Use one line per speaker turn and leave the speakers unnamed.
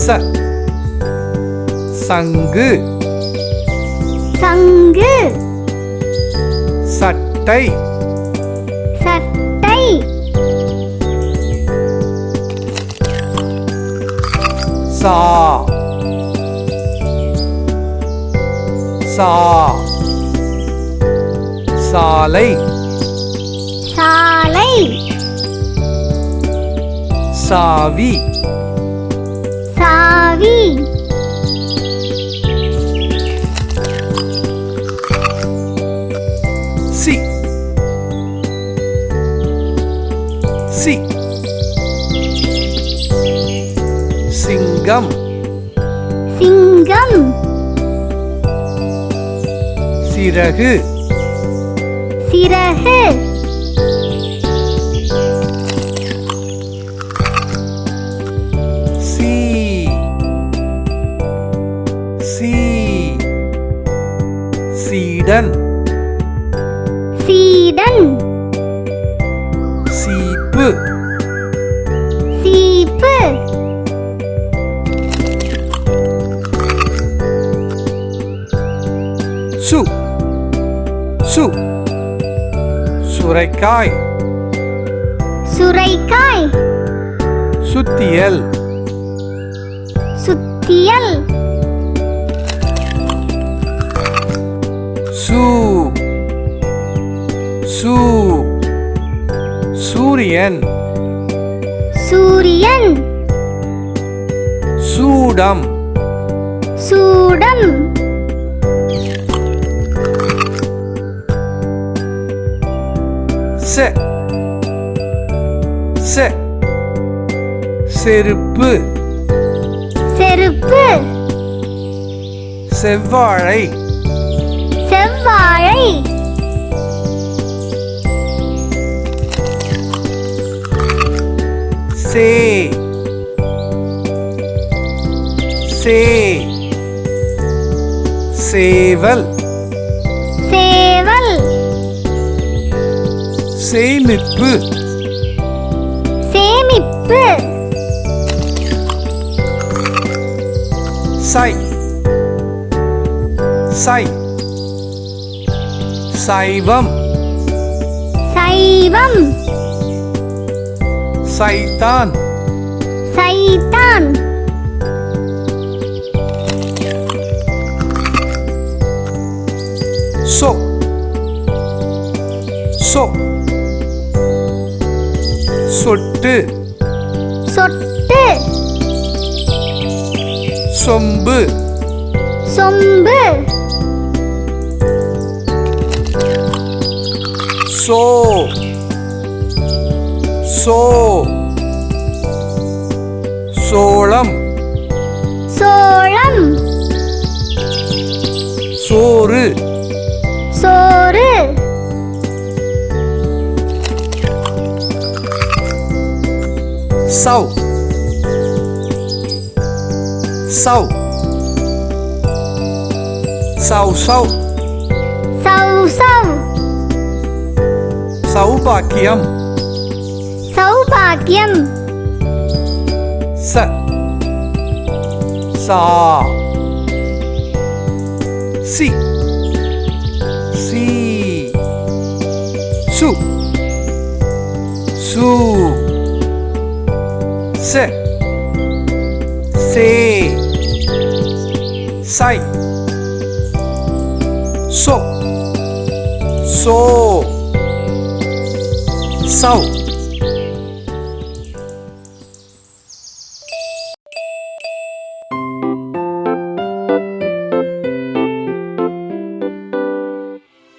ச சங்கு
சங்கு
சட்டை
சட்டை
சா சா சாலை
சாலை
சாவி
சாவி
சி சி சிங்கம்
சிங்கம்
சிறகு
சிறகு
சி சி சீடன்
சீடன்
சீப்பு
சீப்பு
சு சு சுரைக்காய்
சுரைக்காய்
சுத்தியல்
சுத்தியல்
சூ சூ சூரியன்
சூரியன்
சூடம்
சூடம்
செ செ செருப்பு
செருப்பு
செவ்வாழை
செவ்வாழை
சே சே சேவல்
சேவல்
சேமிப்பு
சேமிப்பு
சை சை சைவம்
சைவம்
சைத்தான்
சைத்தான்
சோ சோ சொட்டு
சொட்டு
சொம்பு
சொம்பு
சோ சோ சோளம்
சோளம்
சோறு
சோறு
சௌ சௌ சௌ சௌ
சௌ சௌ
சௌபாக்கியம்
சௌபாக்கியம்
ச சா சி சி சு சு செ சே சை சோ சோ சௌ